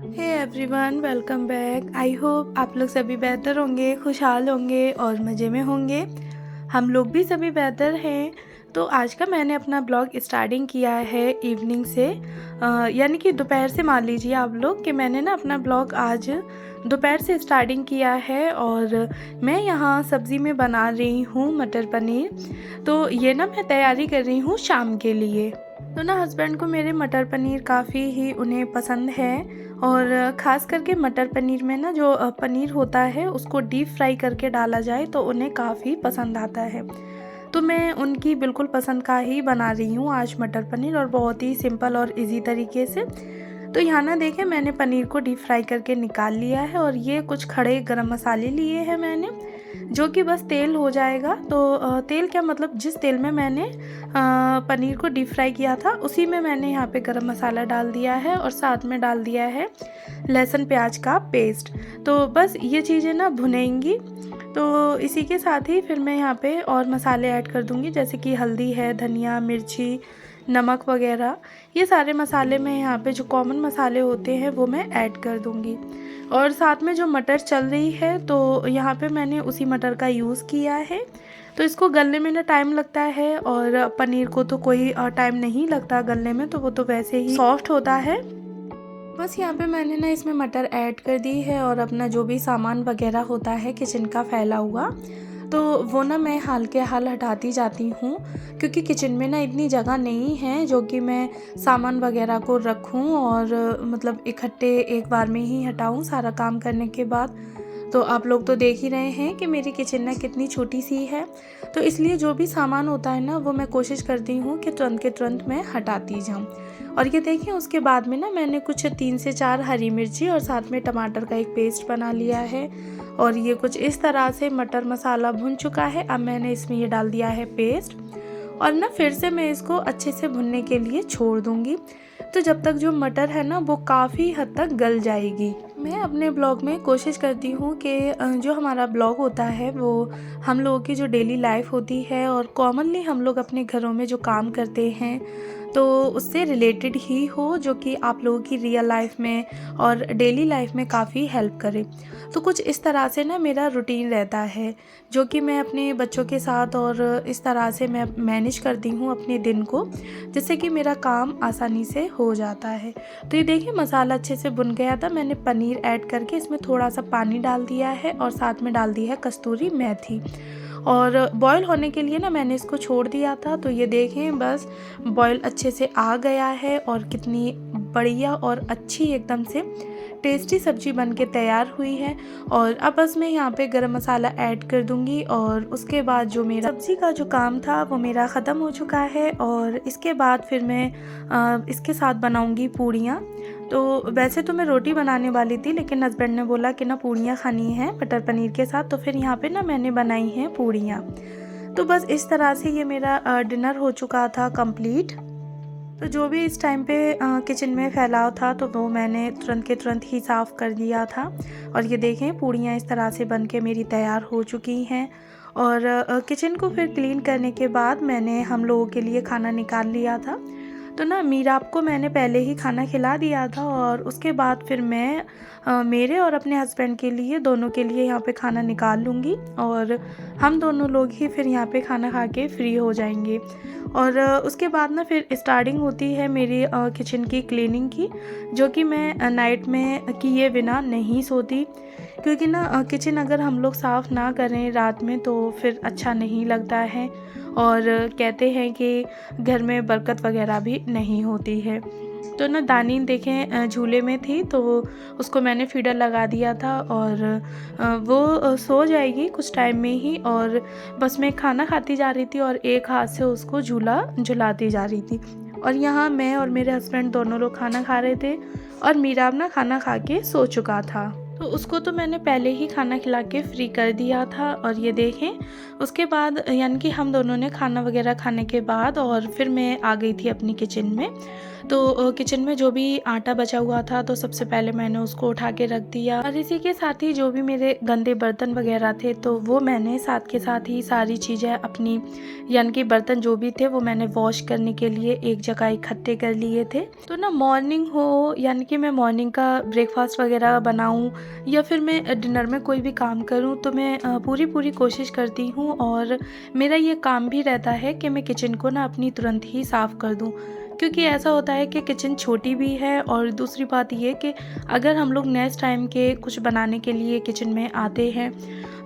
Hey everyone, welcome back. I hope आप लोग सभी बेहतर होंगे, खुशहाल होंगे और मज़े में होंगे। हम लोग भी सभी बेहतर हैं। तो आज का मैंने अपना ब्लॉग स्टार्टिंग किया है इवनिंग से, यानी कि दोपहर से मान लीजिए आप लोग कि मैंने ना अपना ब्लॉग आज दोपहर से स्टार्टिंग किया है। और मैं यहाँ सब्ज़ी में बना रही हूँ मटर पनीर। तो ये ना मैं तैयारी कर रही हूँ शाम के लिए। तो ना हस्बैंड को मेरे मटर पनीर काफ़ी ही उन्हें पसंद है। और ख़ास करके मटर पनीर में ना जो पनीर होता है उसको डीप फ्राई करके डाला जाए तो उन्हें काफ़ी पसंद आता है। तो मैं उनकी बिल्कुल पसंद का ही बना रही हूँ आज मटर पनीर, और बहुत ही सिंपल और इजी तरीके से। तो यहाँ ना देखें, मैंने पनीर को डीप फ्राई करके निकाल लिया है और ये कुछ खड़े गरम मसाले लिए हैं मैंने, जो कि बस तेल हो जाएगा। तो तेल क्या मतलब, जिस तेल में मैंने पनीर को डीप फ्राई किया था उसी में मैंने यहाँ पे गरम मसाला डाल दिया है और साथ में डाल दिया है लहसुन प्याज का पेस्ट। तो बस ये चीज़ें ना भुनेंगी। तो इसी के साथ ही फिर मैं यहाँ पे और मसाले ऐड कर दूँगी, जैसे कि हल्दी है, धनिया, मिर्ची, नमक वगैरह। ये सारे मसाले मैं यहाँ पे जो कॉमन मसाले होते हैं वो मैं ऐड कर दूँगी। और साथ में जो मटर चल रही है तो यहाँ पे मैंने उसी मटर का यूज़ किया है। तो इसको गलने में ना टाइम लगता है, और पनीर को तो कोई टाइम नहीं लगता गलने में, तो वो तो वैसे ही सॉफ्ट होता है। बस यहाँ पे मैंने ना इसमें मटर ऐड कर दी है और अपना जो भी सामान वगैरह होता है किचन का फैला हुआ, तो वो ना मैं हाल के हाल हटाती जाती हूँ, क्योंकि किचन में ना इतनी जगह नहीं है जो कि मैं सामान वगैरह को रखूँ और मतलब इकट्ठे एक बार में ही हटाऊँ सारा काम करने के बाद। तो आप लोग तो देख ही रहे हैं कि मेरी किचन ना कितनी छोटी सी है। तो इसलिए जो भी सामान होता है ना वो मैं कोशिश करती हूँ कि तुरंत के तुरंत मैं हटाती जाऊँ। और ये देखिए, उसके बाद में ना मैंने कुछ 3 से 4 हरी मिर्ची और साथ में टमाटर का एक पेस्ट बना लिया है। और ये कुछ इस तरह से मटर मसाला भुन चुका है। अब मैंने इसमें ये डाल दिया है पेस्ट, और ना फिर से मैं इसको अच्छे से भुनने के लिए छोड़ दूँगी। तो जब तक जो मटर है ना वो काफ़ी हद तक गल जाएगी। मैं अपने ब्लॉग में कोशिश करती हूँ कि जो हमारा ब्लॉग होता है वो हम लोगों की जो डेली लाइफ होती है और कॉमनली हम लोग अपने घरों में जो काम करते हैं तो उससे रिलेटेड ही हो, जो कि आप लोगों की रियल लाइफ में और डेली लाइफ में काफ़ी हेल्प करे। तो कुछ इस तरह से ना मेरा रूटीन रहता है, जो कि मैं अपने बच्चों के साथ और इस तरह से मैं मैनेज करती हूँ अपने दिन को, जिससे कि मेरा काम आसानी से हो जाता है। तो ये देखिए, मसाला अच्छे से भुन गया था। मैंने पनीर ऐड करके इसमें थोड़ा सा पानी डाल दिया है और साथ में डाल दी है कस्तूरी मेथी, और बॉईल होने के लिए ना मैंने इसको छोड़ दिया था। तो ये देखें, बस बॉईल अच्छे से आ गया है और कितनी बढ़िया और अच्छी एकदम से टेस्टी सब्जी बन के तैयार हुई है। और अब बस मैं यहाँ पे गरम मसाला ऐड कर दूँगी, और उसके बाद जो मेरा सब्ज़ी का जो काम था वो मेरा ख़त्म हो चुका है। और इसके बाद फिर मैं इसके साथ बनाऊँगी पूड़ियाँ। तो वैसे तो मैं रोटी बनाने वाली थी, लेकिन हस्बैंड ने बोला कि ना पूड़ियाँ खानी है मटर पनीर के साथ, तो फिर यहाँ पे ना मैंने बनाई हैं पूड़ियाँ। तो बस इस तरह से ये मेरा डिनर हो चुका था कंप्लीट। तो जो भी इस टाइम पे किचन में फैलाव था तो वो मैंने तुरंत के तुरंत ही साफ़ कर दिया था। और ये देखें, पूड़ियाँ इस तरह से बन के मेरी तैयार हो चुकी हैं। और किचन को फिर क्लीन करने के बाद मैंने हम लोगों के लिए खाना निकाल लिया था। तो ना मीराब को मैंने पहले ही खाना खिला दिया था, और उसके बाद फिर मैं मेरे और अपने हस्बैंड के लिए, दोनों के लिए यहाँ पे खाना निकाल लूँगी, और हम दोनों लोग ही फिर यहाँ पे खाना खा के फ्री हो जाएंगे। और उसके बाद ना फिर स्टार्टिंग होती है मेरी किचन की क्लीनिंग की, जो कि मैं नाइट में किए बिना नहीं सोती, क्योंकि ना किचन अगर हम लोग साफ़ ना करें रात में तो फिर अच्छा नहीं लगता है, और कहते हैं कि घर में बरकत वगैरह भी नहीं होती है। तो ना दानी देखें झूले में थी, तो उसको मैंने फीडर लगा दिया था, और वो सो जाएगी कुछ टाइम में ही। और बस मैं खाना खाती जा रही थी और एक हाथ से उसको झूला झुलाती जा रही थी। और यहाँ मैं और मेरे हस्बैंड दोनों लोग खाना खा रहे थे, और मीराब ना खाना खा के सो चुका था। तो उसको तो मैंने पहले ही खाना खिला के फ्री कर दिया था। और ये देखें, उसके बाद यानी कि हम दोनों ने खाना वगैरह खाने के बाद और फिर मैं आ गई थी अपनी किचन में। तो किचन में जो भी आटा बचा हुआ था तो सबसे पहले मैंने उसको उठा के रख दिया, और इसी के साथ ही जो भी मेरे गंदे बर्तन वगैरह थे तो वो मैंने साथ के साथ ही सारी चीज़ें अपनी यानी कि बर्तन जो भी थे वो मैंने वॉश करने के लिए एक जगह इकट्ठे कर लिए थे। तो ना मॉर्निंग हो यानी कि मैं मॉर्निंग का ब्रेकफास्ट वगैरह बनाऊँ या फिर मैं डिनर में कोई भी काम करूं तो मैं पूरी कोशिश करती हूं, और मेरा ये काम भी रहता है कि मैं किचन को ना अपनी तुरंत ही साफ़ कर दूं। क्योंकि ऐसा होता है कि किचन छोटी भी है, और दूसरी बात ये कि अगर हम लोग नेक्स्ट टाइम के कुछ बनाने के लिए किचन में आते हैं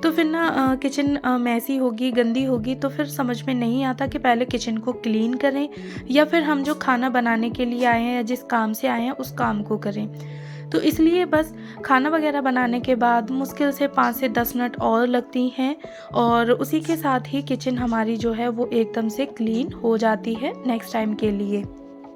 तो फिर ना किचन मैसी होगी, गंदी होगी, तो फिर समझ में नहीं आता कि पहले किचन को क्लीन करें या फिर हम जो खाना बनाने के लिए आए हैं या जिस काम से आए हैं उस काम को करें। तो इसलिए बस खाना वगैरह बनाने के बाद मुश्किल से 5 से 10 मिनट और लगती हैं, और उसी के साथ ही किचन हमारी जो है वो एकदम से क्लीन हो जाती है नेक्स्ट टाइम के लिए।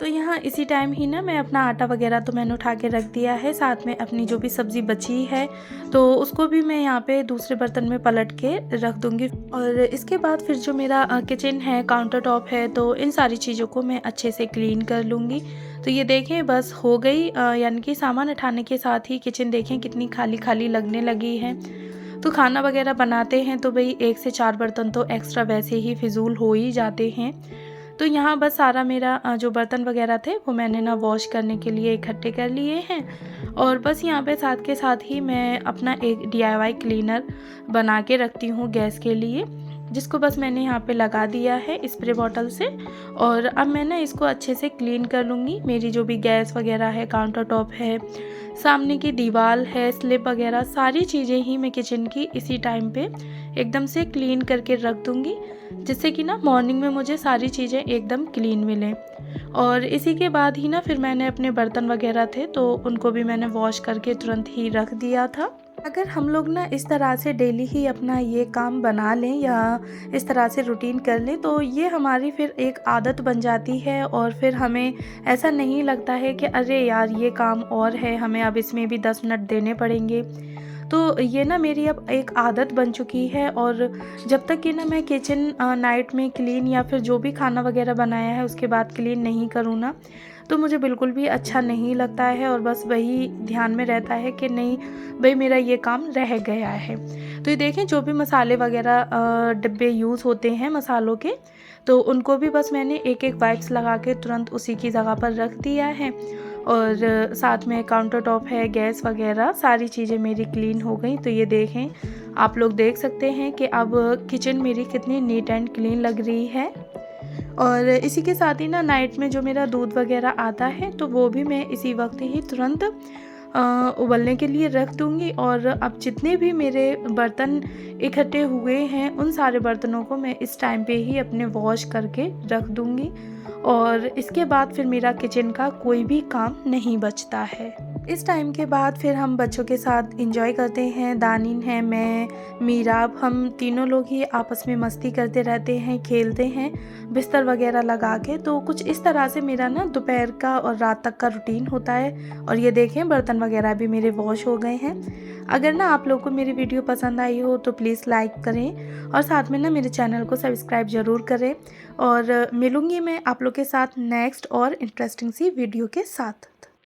तो यहाँ इसी टाइम ही ना मैं अपना आटा वगैरह तो मैंने उठा के रख दिया है, साथ में अपनी जो भी सब्ज़ी बची है तो उसको भी मैं यहाँ पे दूसरे बर्तन में पलट के रख दूँगी। और इसके बाद फिर जो मेरा किचन है, काउंटर टॉप है, तो इन सारी चीज़ों को मैं अच्छे से क्लीन कर लूँगी। तो ये देखें बस हो गई, यानी कि सामान उठाने के साथ ही किचन देखें कितनी खाली खाली लगने लगी है। तो खाना वगैरह बनाते हैं तो भाई 1 से 4 बर्तन तो एक्स्ट्रा वैसे ही फिजूल हो ही जाते हैं। तो यहाँ बस सारा मेरा जो बर्तन वगैरह थे वो मैंने ना वॉश करने के लिए इकट्ठे कर लिए हैं, और बस यहाँ पे साथ के साथ ही मैं अपना एक DIY क्लीनर बना के रखती हूँ गैस के लिए, जिसको बस मैंने यहाँ पे लगा दिया है स्प्रे बॉटल से। और अब मैं ना इसको अच्छे से क्लीन कर लूँगी। मेरी जो भी गैस वगैरह है, काउंटर टॉप है, सामने की दीवार है, स्लिप वगैरह सारी चीज़ें ही मैं किचन की इसी टाइम पे एकदम से क्लीन करके रख दूँगी, जिससे कि ना मॉर्निंग में मुझे सारी चीज़ें एकदम क्लीन मिलें। और इसी के बाद ही ना फिर मैंने अपने बर्तन वगैरह थे तो उनको भी मैंने वॉश करके तुरंत ही रख दिया था। अगर हम लोग ना इस तरह से डेली ही अपना ये काम बना लें या इस तरह से रूटीन कर लें तो ये हमारी फिर एक आदत बन जाती है, और फिर हमें ऐसा नहीं लगता है कि अरे यार ये काम और है, हमें अब इसमें भी 10 मिनट देने पड़ेंगे। तो ये ना मेरी अब एक आदत बन चुकी है, और जब तक कि ना मैं किचन नाइट में क्लीन या फिर जो भी खाना वगैरह बनाया है उसके बाद क्लीन नहीं करूँ ना, तो मुझे बिल्कुल भी अच्छा नहीं लगता है, और बस वही ध्यान में रहता है कि नहीं भाई मेरा ये काम रह गया है। तो ये देखें जो भी मसाले वगैरह डिब्बे यूज़ होते हैं मसालों के, तो उनको भी बस मैंने एक एक वाइप्स लगा के तुरंत उसी की जगह पर रख दिया है। और साथ में काउंटर टॉप है, गैस वगैरह सारी चीज़ें मेरी क्लीन हो गई। तो ये देखें, आप लोग देख सकते हैं कि अब किचन मेरी कितनी नीट एंड क्लीन लग रही है। और इसी के साथ ही ना नाइट में जो मेरा दूध वगैरह आता है तो वो भी मैं इसी वक्त ही तुरंत उबलने के लिए रख दूँगी। और अब जितने भी मेरे बर्तन इकट्ठे हुए हैं उन सारे बर्तनों को मैं इस टाइम पे ही अपने वॉश करके रख दूँगी, और इसके बाद फिर मेरा किचन का कोई भी काम नहीं बचता है। इस टाइम के बाद फिर हम बच्चों के साथ एंजॉय करते हैं। दानिन है, मैं, मीरा, हम तीनों लोग ही आपस में मस्ती करते रहते हैं, खेलते हैं बिस्तर वगैरह लगा के। तो कुछ इस तरह से मेरा ना दोपहर का और रात तक का रूटीन होता है। और ये देखें बर्तन वगैरह भी मेरे वॉश हो गए हैं। अगर ना आप लोग को मेरी वीडियो पसंद आई हो तो प्लीज़ लाइक करें, और साथ में ना मेरे चैनल को सब्सक्राइब ज़रूर करें। और मिलूँगी मैं आप लोग के साथ नेक्स्ट और इंटरेस्टिंग सी वीडियो के साथ।